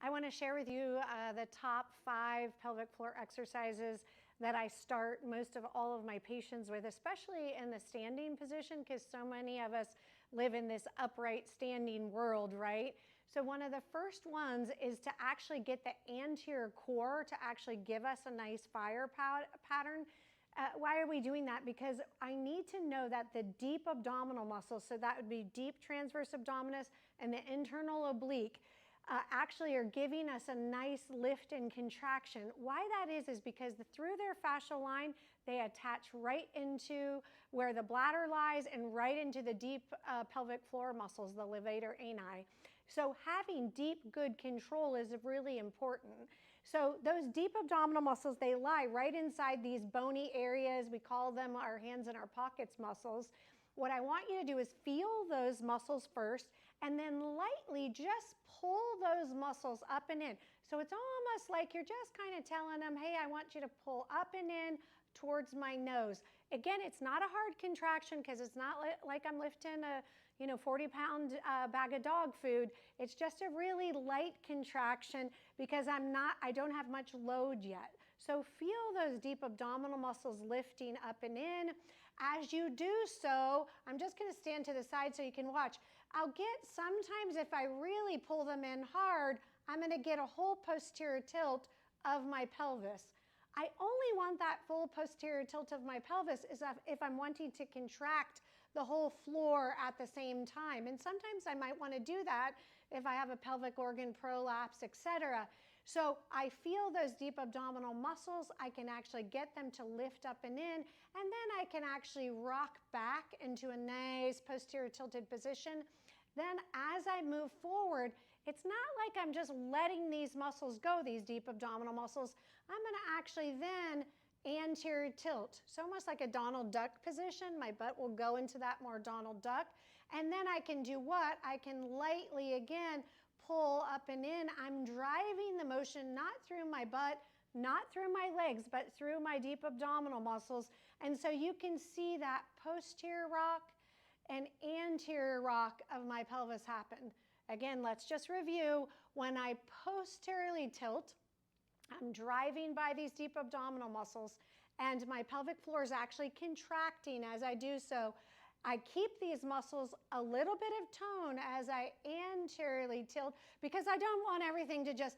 I want to share with you the top 5 pelvic floor exercises that I start most of all of my patients with, especially in the standing position, because so many of us live in this upright standing world, right? So one of the first ones is to actually get the anterior core to actually give us a nice fire pattern. Why are we doing that? Because I need to know that the deep abdominal muscles, so that would be deep transverse abdominis and the internal oblique, actually are giving us a nice lift and contraction. Why that is because through their fascial line, they attach right into where the bladder lies and right into the deep pelvic floor muscles, the levator ani. So having deep, good control is really important. So those deep abdominal muscles, they lie right inside these bony areas. We call them our hands in our pockets muscles. What I want you to do is feel those muscles first and then lightly just pull those muscles up and in. So it's almost like you're just kind of telling them, hey, I want you to pull up and in towards my nose. Again, it's not a hard contraction because it's not like I'm lifting a 40-pound bag of dog food. It's just a really light contraction because I don't have much load yet. So feel those deep abdominal muscles lifting up and in. As you do so, I'm just going to stand to the side so you can watch. Sometimes if I really pull them in hard, I'm going to get a whole posterior tilt of my pelvis. I only want that full posterior tilt of my pelvis if I'm wanting to contract the whole floor at the same time. And sometimes I might want to do that if I have a pelvic organ prolapse, etc. So I feel those deep abdominal muscles. I can actually get them to lift up and in, and then I can actually rock back into a nice posterior tilted position. Then as I move forward, it's not like I'm just letting these muscles go, these deep abdominal muscles. I'm going to actually then anterior tilt. So almost like a Donald Duck position. My butt will go into that more Donald Duck. And then I can do what? I can lightly, again, pull up and in. I'm driving the motion not through my butt, not through my legs, but through my deep abdominal muscles. And so you can see that posterior rock and anterior rock of my pelvis happen. Again, let's just review. When I posteriorly tilt, I'm driving by these deep abdominal muscles, and my pelvic floor is actually contracting as I do so. I keep these muscles a little bit of tone as I anteriorly tilt because I don't want everything to just,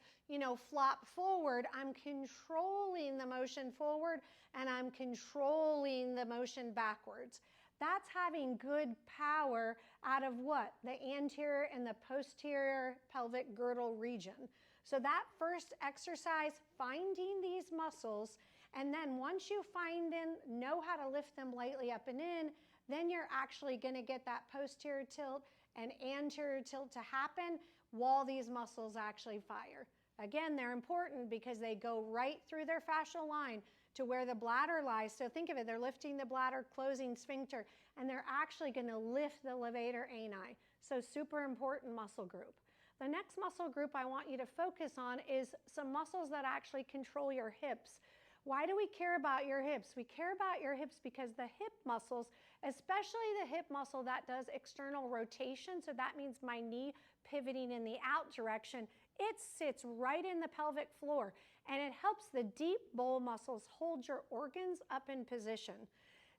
flop forward. I'm controlling the motion forward and I'm controlling the motion backwards. That's having good power out of what? The anterior and the posterior pelvic girdle region. So that first exercise, finding these muscles, and then once you find them, know how to lift them lightly up and in, then you're actually going to get that posterior tilt and anterior tilt to happen while these muscles actually fire. Again, they're important because they go right through their fascial line to where the bladder lies. So think of it, they're lifting the bladder, closing sphincter, and they're actually going to lift the levator ani. So super important muscle group. The next muscle group I want you to focus on is some muscles that actually control your hips. Why do we care about your hips? We care about your hips because the hip muscles, especially the hip muscle that does external rotation, so that means my knee pivoting in the out direction, it sits right in the pelvic floor and it helps the deep bowl muscles hold your organs up in position.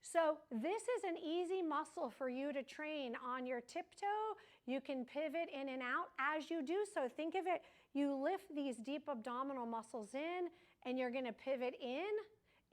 So this is an easy muscle for you to train on your tiptoe. You can pivot in and out as you do so. Think of it, you lift these deep abdominal muscles in and you're going to pivot in.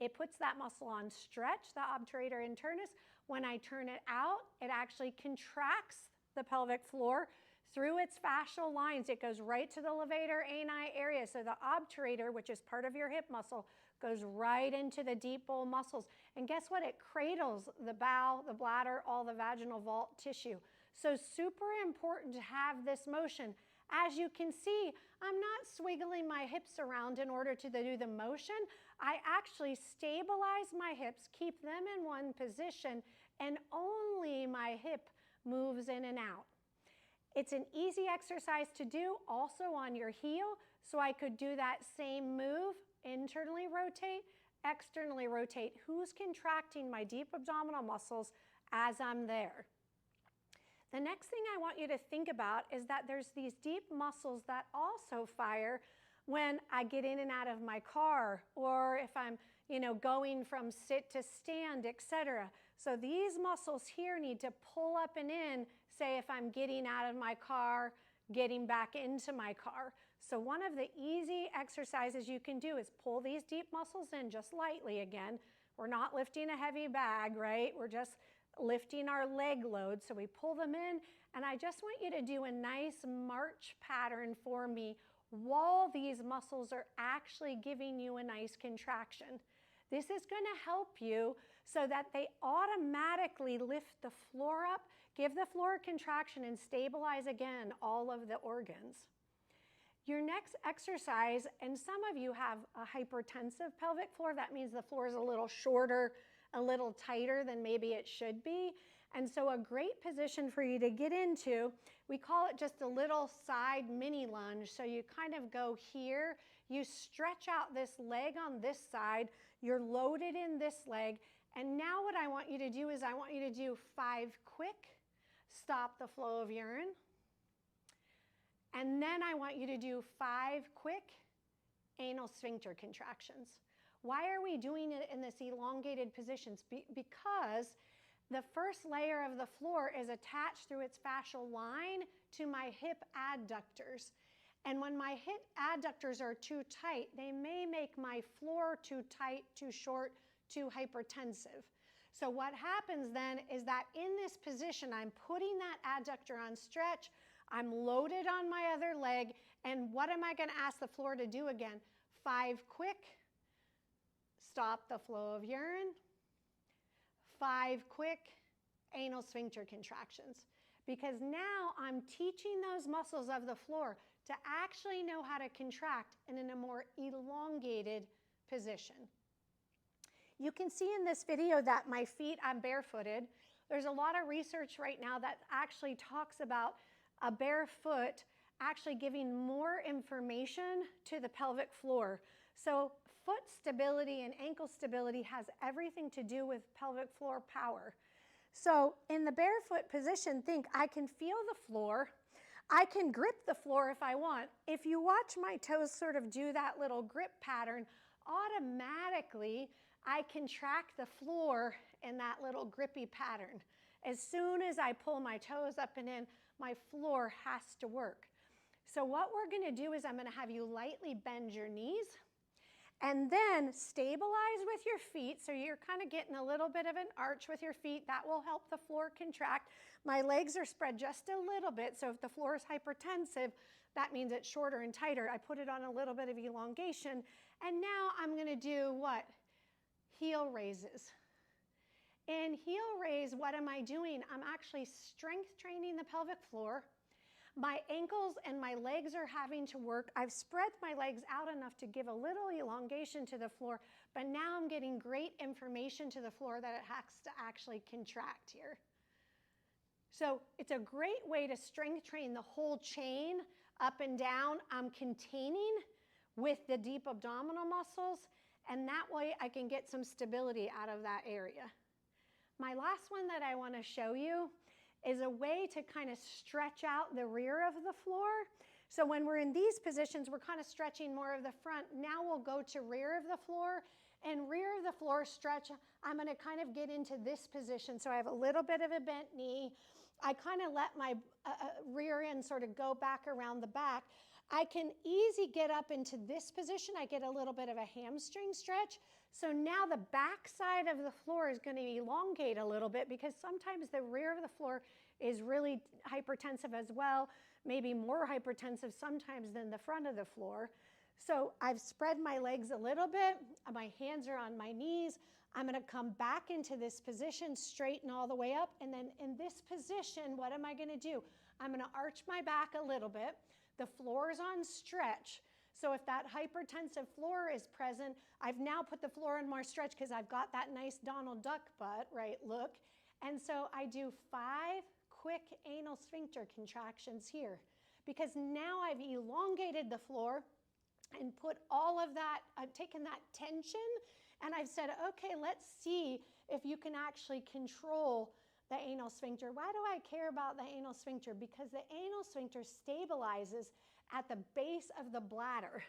It puts that muscle on stretch, the obturator internus. When I turn it out, it actually contracts the pelvic floor through its fascial lines. It goes right to the levator ani area. So the obturator, which is part of your hip muscle, goes right into the deep bowl muscles. And guess what? It cradles the bowel, the bladder, all the vaginal vault tissue. So super important to have this motion. As you can see, I'm not swiggling my hips around in order to do the motion. I actually stabilize my hips, keep them in one position, and only my hip moves in and out. It's an easy exercise to do also on your heel, so I could do that same move, internally rotate, externally rotate. Who's contracting my deep abdominal muscles as I'm there? The next thing I want you to think about is that there's these deep muscles that also fire when I get in and out of my car, or if I'm, going from sit to stand, etc. So these muscles here need to pull up and in, say if I'm getting out of my car, getting back into my car. So one of the easy exercises you can do is pull these deep muscles in just lightly again. We're not lifting a heavy bag, right? We're just lifting our leg load. So we pull them in, and I just want you to do a nice march pattern for me while these muscles are actually giving you a nice contraction. This is going to help you so that they automatically lift the floor up, give the floor a contraction, and stabilize again all of the organs. Your next exercise, and some of you have a hypertensive pelvic floor, that means the floor is a little shorter, a little tighter than maybe it should be. And so a great position for you to get into, we call it just a little side mini lunge. So you kind of go here, you stretch out this leg on this side, you're loaded in this leg, and now what I want you to do is I want you to do 5 quick, stop the flow of urine. And then I want you to do 5 quick anal sphincter contractions. Why are we doing it in this elongated position? Because the first layer of the floor is attached through its fascial line to my hip adductors. And when my hip adductors are too tight, they may make my floor too tight, too short, too hypertensive. So what happens then is that in this position, I'm putting that adductor on stretch, I'm loaded on my other leg, and what am I going to ask the floor to do again? 5 quick, stop the flow of urine. 5 quick anal sphincter contractions. Because now I'm teaching those muscles of the floor to actually know how to contract and in a more elongated position. You can see in this video that my feet, I'm barefooted. There's a lot of research right now that actually talks about a barefoot actually giving more information to the pelvic floor. So foot stability and ankle stability has everything to do with pelvic floor power. So in the barefoot position, think I can feel the floor. I can grip the floor if I want. If you watch my toes sort of do that little grip pattern, automatically I contract the floor in that little grippy pattern. As soon as I pull my toes up and in, my floor has to work. So what we're going to do is I'm going to have you lightly bend your knees and then stabilize with your feet. So you're kind of getting a little bit of an arch with your feet. That will help the floor contract. My legs are spread just a little bit. So if the floor is hypertensive, that means it's shorter and tighter. I put it on a little bit of elongation. And now I'm going to do what? Heel raises. In heel raise, what am I doing? I'm actually strength training the pelvic floor. My ankles and my legs are having to work. I've spread my legs out enough to give a little elongation to the floor, but now I'm getting great information to the floor that it has to actually contract here. So it's a great way to strength train the whole chain up and down. I'm containing with the deep abdominal muscles, and that way I can get some stability out of that area. My last one that I want to show you is a way to kind of stretch out the rear of the floor. So when we're in these positions, we're kind of stretching more of the front. Now we'll go to rear of the floor, and rear of the floor stretch, I'm going to kind of get into this position. So I have a little bit of a bent knee. I kind of let my rear end sort of go back around the back. I can easy get up into this position. I get a little bit of a hamstring stretch. So now the back side of the floor is going to elongate a little bit because sometimes the rear of the floor is really hypertensive as well, maybe more hypertensive sometimes than the front of the floor. So I've spread my legs a little bit. My hands are on my knees. I'm going to come back into this position, straighten all the way up. And then in this position, what am I going to do? I'm going to arch my back a little bit. The floor is on stretch. So if that hypertensive floor is present, I've now put the floor on more stretch because I've got that nice Donald Duck butt, right, look. And so I do 5 quick anal sphincter contractions here because now I've elongated the floor and put all of that, I've taken that tension and I've said, okay, let's see if you can actually control the anal sphincter. Why do I care about the anal sphincter? Because the anal sphincter stabilizes at the base of the bladder.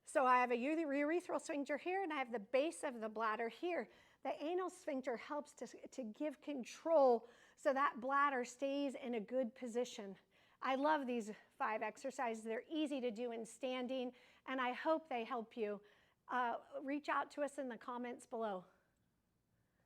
So I have a urethral sphincter here, and I have the base of the bladder here. The anal sphincter helps to give control so that bladder stays in a good position. I love these 5 exercises. They're easy to do in standing, and I hope they help you. Reach out to us in the comments below.